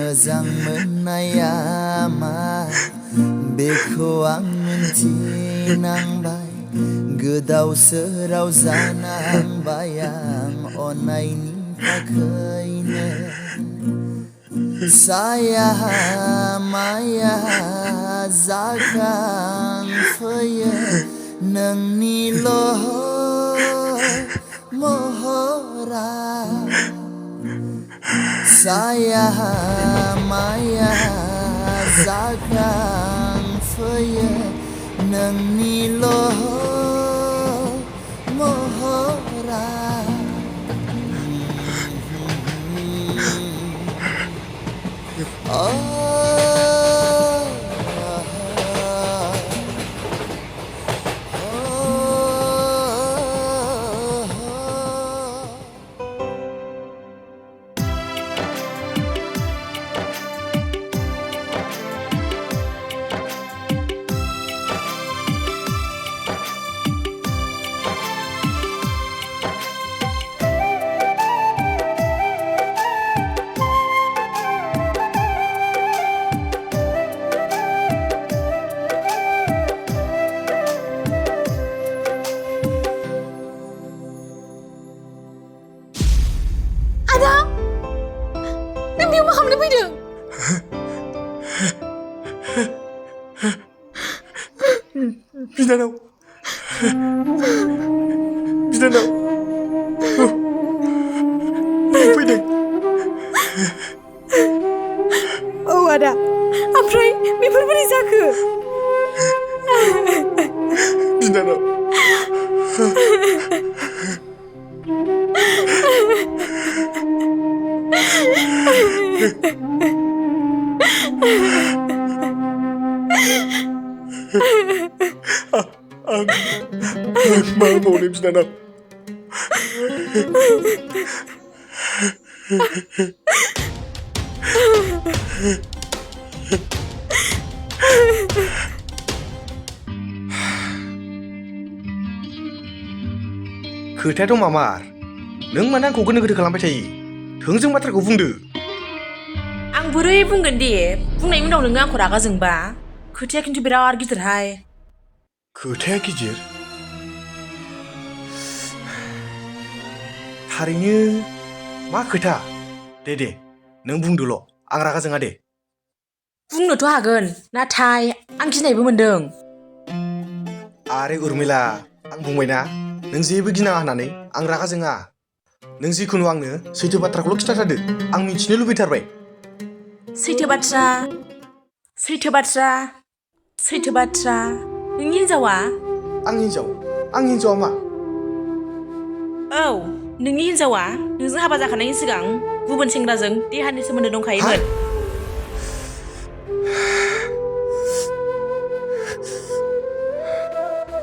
मोजां मोननाया मा बेखौ आं मिन्थिनांबाय गोदाव सोराव जानांबाय आं अननायनि थाखायनो साया माया जाखांफैयो नोंनिल' महरा साया माया जाखांफैयो नोंनिल' महरा Bisinai fैदों औ आदा ओमफ्राय बेफोर बोरै जाखो बिनानाव आं मा मावनो बिनानाव खोथायाथ' मामार नों मानो आंखौ गोनो गोथो खालामबाय थायो थोंजों बाथ्राखौ बुंदो आं बोरै बुंगोन दे बुंनायनि उनाव नोङो आंखौ रागा जोंबा खोथाया खिन्थु बिराद गिदिरहाय खोथाया गिदिर थारैनो मा खोथा दे नों बुंदोल' आं रागा जोङा दे बुंनोथ' हागोन नाथाय आं गिनायबो मोनदों आरे उर्मिला आं बुंबायना नों जेबो गिनाङा होननानै आं रागा जोङा नों जिखुनु आंनो सैथो बाथ्राखौल' खिथाथारदो आं मिथिनो लुबैथारबाय सैथो बाथ्रा नोंनि हिनजावा आं हिनजावा मा औ नोंनि हिनजावा नोंजों हाबा जाखानायनि सिगां गुबुन सेंग्राजों देहानि सोमोन्दो दंखायोमोन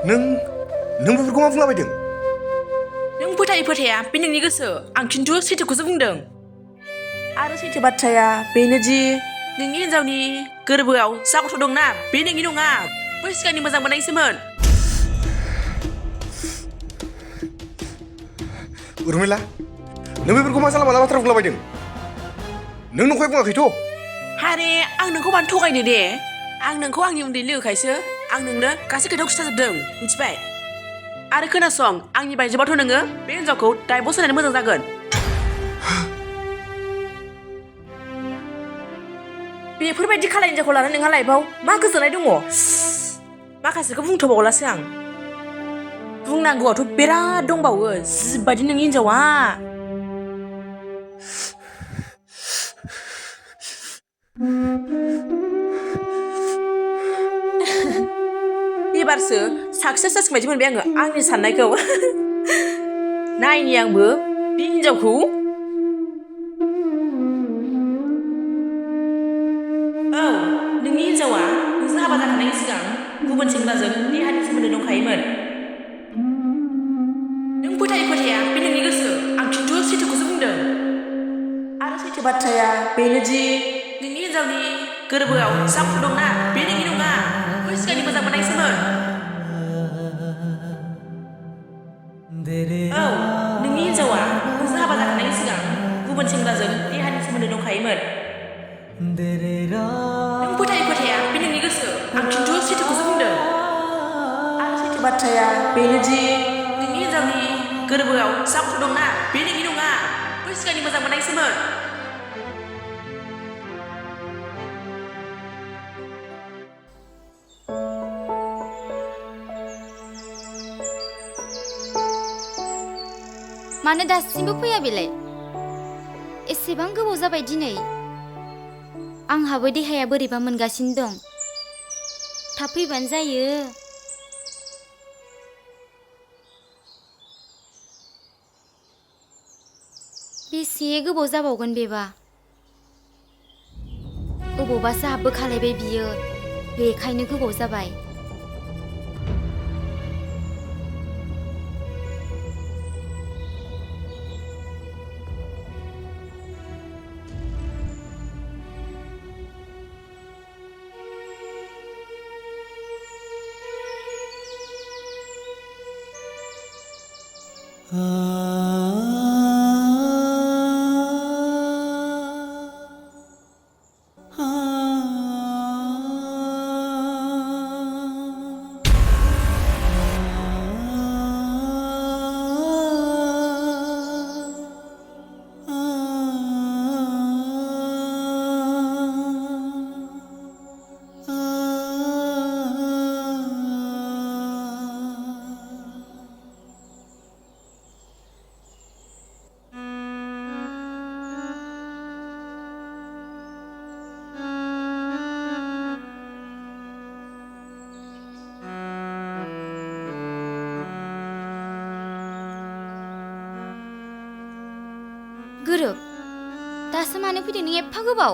नों बेफोरखौ मा बुंलाबायदों नों फोथाया बे नोंनि गोसो आं खिन्थु सैथोखौसो बुंदों आरो सैथो बाथ्राया बेनोदि नोंनि हिनजावनि गोरबोआव जा गथ' दंना बे नोंनि नङा बै सिगांनि मोजां मोननायसोमोन उर्मिला नों बेफोरखौ मा जाला माला बाथ्रा बुंलाबायदों नों नंखाय बुङाखैथ' हारे आं नोंखौ मानो थगायनो दे आं नोंखौ आंनि उन्दै लोगोखायसो आं नोंनो गासै खोथाखौ खिथाजोबदों मिथिबाय आरो खोनासं आंनि बायजोबाथ' नोङो बे हिनजावखौ डाइभर्स होनानै मोजां जागोन बेफोरबायदि खालाय हिनजावखौ लानानै नोंहा लाइफआव मा गोजोननाय दङ माखासेखौ बुंथ'बावलासो आं बुंनांगौआथ' बिराद दंबावो जिबायदि नोंनि हिनजावा एबारसो साक्सेस जासिगोन बायदि मोनबाय आङो आंनि साननायखौ नायनि आंबो बे हिनजावखौ औ नोंनि हिन्जावा नोंजों हाबा जाखांनायनि सिगां गुबुन सेंग्राजों देहानि सोमोन्दो दंखायोमोन। नों फोथायो फोथाया बे नोंनि गोसो, आं खिन्थु सैथोखौसो बुंदों। आरो सैथो बाथ्राया बेनोदि नोंनि हिन्जावनि गोरबोआव जा गथ' दंना बे नोंनि नङा, बै सिगांनि मोजां मोननायसोमोन। औ, नोंनि हिन्जावा नोंजों हाबा जाखांनायनि सिगां गुबुन सेंग्राजों देहानि सोमोन्दो दंखायोमोन। नों फोथायो फोथाया बे नोंनि गोसो, आं खिन्थु सैथोखौसो बुंदों। आरो सैथो बाथ्राया बेनोदि नोंनि हिन्जावनि गोरबोआव जा गथ' दंना बे नोंनि नङा, बै सिगांनि मोजां मोननायसोमोन। मानो दासिमबो फैया बेलाय? एसेबां गोबाव जाबाय दिनै। आंहाबो देहाया बोरैबा मोनगासिनो दं। थाब फैबानो जायो। बेसे गोबाव जाबावगोन बेबा? अबावबासो हाबबो खालायबाय बियो, बेखायनो गोबाव जाबाय। गोरोब, दासो मानो फैदों नों एफा गोबाव?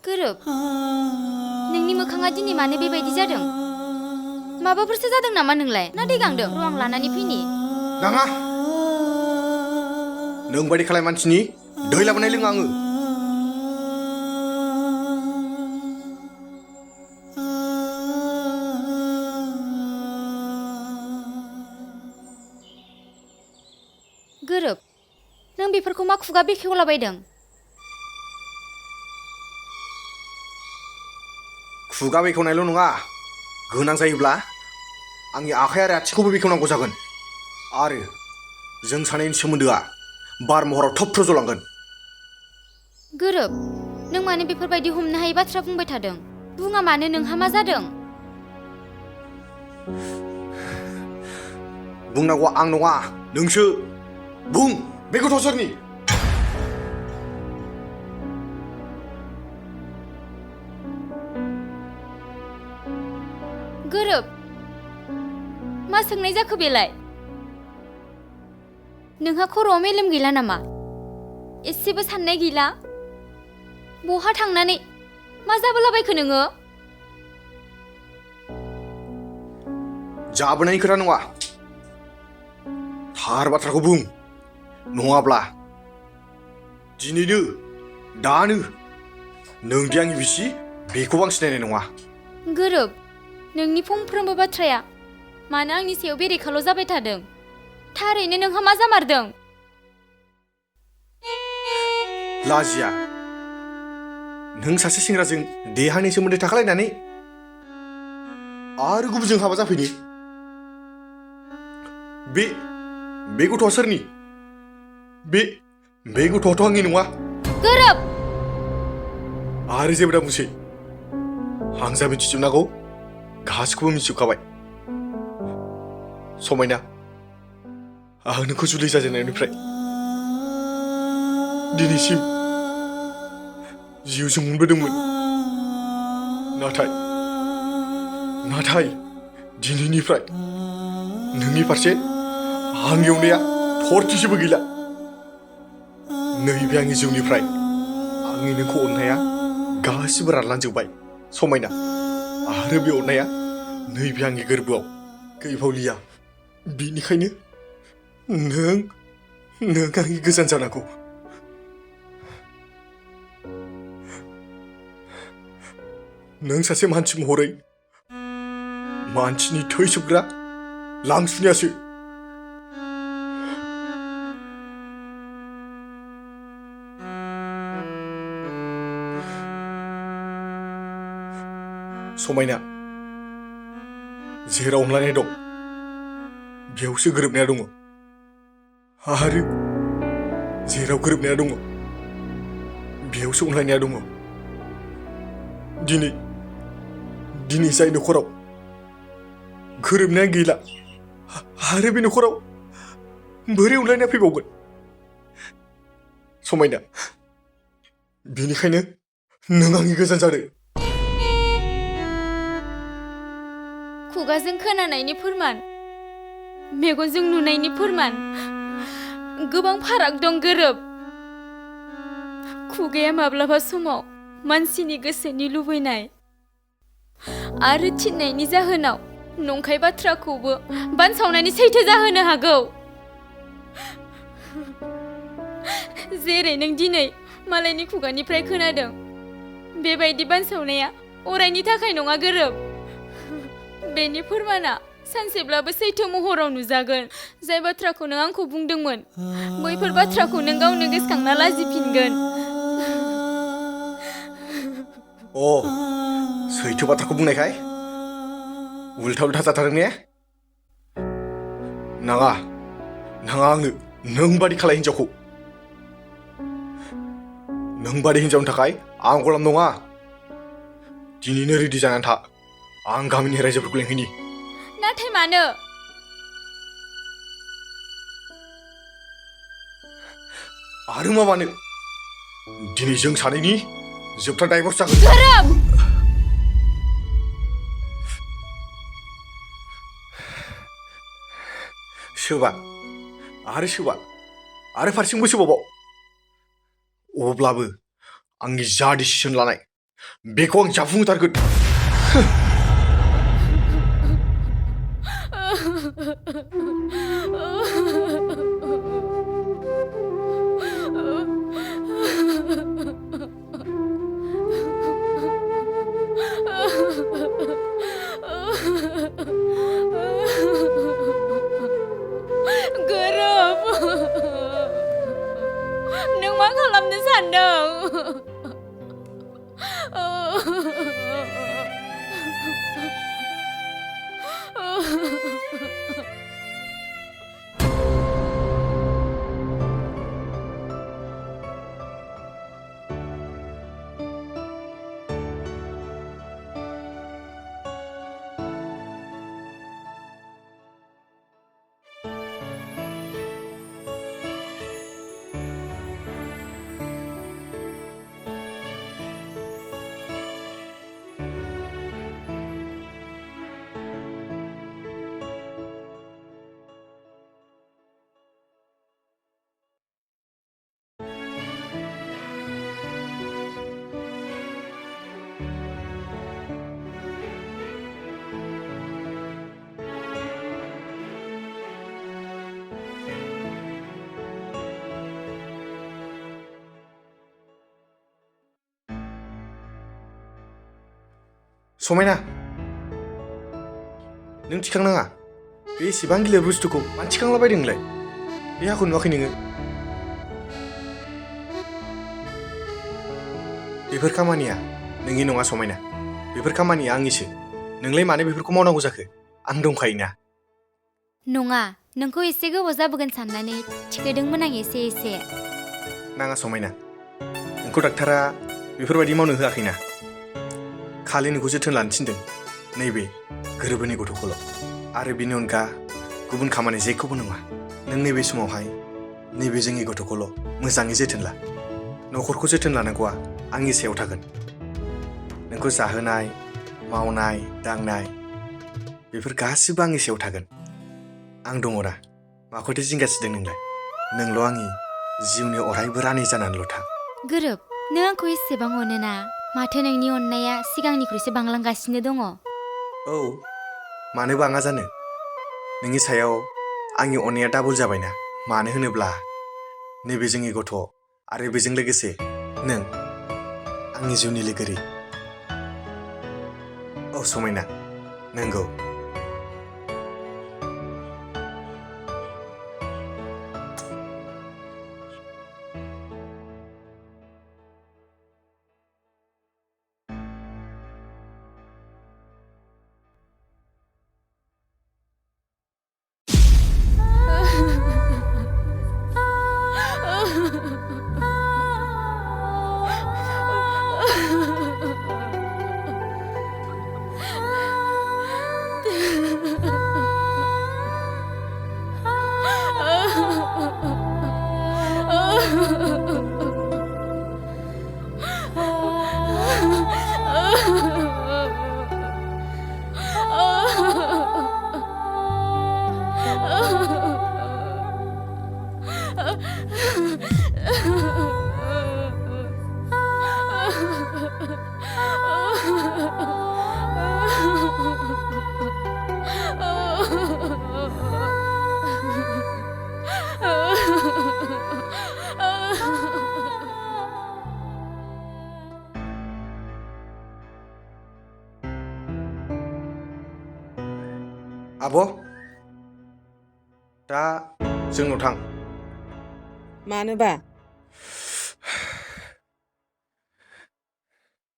गोरोब, नोंनि मोखाङा दिनै मानो बेबायदि जादों? माबाफोरसो जादों नामा नोंलाय? ना दै गांदों? र' आं लानानै फैनि। नाङा, नों बायदि खालाय मानसिनि दै लाबोनाय लोङा आङो। गोरोब, नों बेफोरखौ मा खुगा बेखेवलाबायदों? खुगा बेखेवनायल' नङा, गोनां जायोब्ला आंनि आखाइ आरो आथिंखौबो बेखेवनांगौ जागोन। आरो जों सानैनि सोमोन्दोआ बार महराव थब रज'लांगोन। गोरोब, नों मानो बेफोरबायदि हमनो हायै बाथ्रा बुंबाय थादों? बुङा मानो, नोंहा मा जादों? बुंनांगौआ आं नङा, नोंसो। बुं, बे गथ'आ सोरनि? गोरोब, मा सोंनाय जाखो बेलाय? नोंहा खर'आव मेलेम गैला नामा? एसेबो साननाय गैला? बहा थांनानै मा जाबोलाबायखो नोङो? जाबोनायनि खोथा नङा, थार बाथ्राखौ बुं। नङाब्ला दिनैनो, दानो नोंदि आंनि बिसि बेखौबो आं सिनायनाय नङा। गोरोब, नोंनि फंफ्रोमबो बाथ्राया मानो आंनि सायाव बेरेखाल' जाबाय थादों? थारैनो नोंहा मा जामारदों? लाजिया, नों सासे सेंग्राजों देहानि सोमोन्दै थाखालायनानै आरो गुबुनजों हाबा जाफैनो? बे गथ'आ सोरनि? बे गथ'आथ' आंनि नङा। गोरोब! आरो जेबो दा बुंसै। आं जा मिथिजोबनांगौ गासिखौबो मिथिजोबखाबाय। समायना, आं नोंखौ जुलि जाजेननायनिफ्राय दिनैसिम जिउजों मोनबोदोंमोन, नाथाय दिनैनिफ्राय नोंनि फारसे आंनि अननाया थरथिसेबो गैला। नैबे आंनि जिउनिफ्राय आंनि नोंखौ अननाया गासिबो रानलांजोबबाय समायना, आरो बे अननाया नैबे आंनि गोरबोआव गैबावलिया। बेनिखायनो नों आंनि गोजान जानांगौ। नों सासे मानसि महरै मानसिनि थै सोबग्रा लांसुनियासो। समायना, जेराव अनलायनाय दं बेयावसो गोरोबनाया दङ, आरो जेराव गोरोबनाया दङ बेयावसो अनलायनाया दङ। दिनै जाय नखराव गोरोबनाया गैला, आरो बे नखराव बोरै अनलायनाया फैबावगोन? समायना, बेनिखायनो नों आंनि गोजान जादो। खुगाजों खोनानायनि फोरमान, मेगनजों नुनायनि फोरमान, गोबां फाराग दं गोरोब। खुगाया माब्लाबा समाव मानसिनि गोसोनि लुबैनाय आरो थिननायनि जाहोनाव नंखाय बाथ्राखौबो बानसावनानै सैथो जाहोनो हागौ। जेरै नों दिनै मालायनि खुगानिफ्राय खोनादों, बेबायदि बानसावनाया अरायनि थाखाय नङा गोरोब। बेनि फोरमाना सानसेब्लाबो सैथो महराव नुजागोन। जाय बाथ्राखौ नों आंखौ बुंदोंमोन, बैफोर बाथ्राखौ नों गावनो गोसोखांना लाजिफिनगोन। सैथो बाथ्राखौ बुंनायखाय उल्था जाथारदों ने? नाङा आंनो नों बादि खालाय हिन्जावखौ। नों बादि हिन्जावनि थाखाय आं गलाम नङा। दिनैनो रेडि जानानै था, आं गामिनि रायजोफोरखौ लेंहैनि। नाथाय मानो? आरो मा मानो? दिनै जों सानैनि जोबथा डाइभर्स जागोन। गोरोब! सोबा आरो फारसेथिंबो सोबावबाव। अब्लाबो आंनि जा डिसिसन लानाय बेखौ आं जाफुंहोथारगोन। गोरोब! नों मा खालामनो सानदों? समायना, नों थिखांनाङा। बे एसेबां गिलिर बुस्थुखौ मानो थिखांलाबायदों नोंलाय? बे हाखौ नुवाखै नोङो? बेफोर खामानिया नोंनि नङा समायना, बेफोर खामानिया आंनिसो। नोंलाय मानो बेफोरखौ मावनांगौ जाखो? आं दंखायोना। नङा, नोंखौ एसे गोबाव जाबोगोन साननानै थिखोदोंमोन आं एसे। नाङा समायना, नोंखौ डाक्टारा बेफोरबायदि मावनो होआखैना। खालि नोंखौ जोथोन लानो थिनदों, नैबे गोरबोनि गथ'खौल'। आरो बिनि अनगा गुबुन खामानि जेखौबो नङा। नों नैबे समावहाय नैबे जोंनि गथ'खौल' मोजाङै जोथोन ला। न'खरखौ जोथोन लानांगौआ आंनि सायाव थागोन। नोंखौ जाहोनाय मावनाय दांनाय बेफोर गासिबो आंनि सायाव थागोन। आं दङ दा, माखौथो जिंगासिदों नोंलाय? नोंल' आंनि जिउनि अरायबो रानि जानानैल' था। गोरोब, नों आंखौ एसेबां अनोना? माथो नोंनि अननाया सिगांनिख्रुइसो बांलांगासिनो दङ। औ, मानो बाङा जानो? नोंनि सायाव आंनि अननाया डाबल जाबायना। मानो होनोब्ला नैबे जोंनि गथ' आरो बेजों लोगोसे नों आंनि जिउनि लोगोरि। औ समायना, नंगौ। आब', दा जोंनाव थां। मानोबा?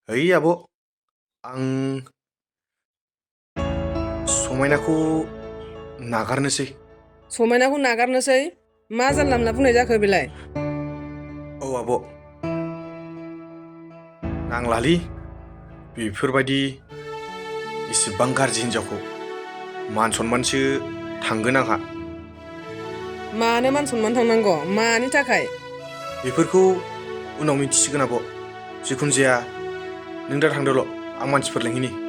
ओइ आब', आं समायनाखौ नागारनोसै। समायनाखौ नागारनोसै? मा जानला मोनला बुंनाय जाखो बेलाय? औ आब', नांलालै बेफोरबायदि इसिबां गाज्रि हिन्जावखौ। मान सनमानसो थांगोन आंहा। मानो मान सनमान थांनांगौ? मानि थाखाय? बेफोरखौ उनाव मिन्थिसिगोन आब'। जिखुनु जाया नों दा थांदोल', आं मानसिफोर लिंहैनि।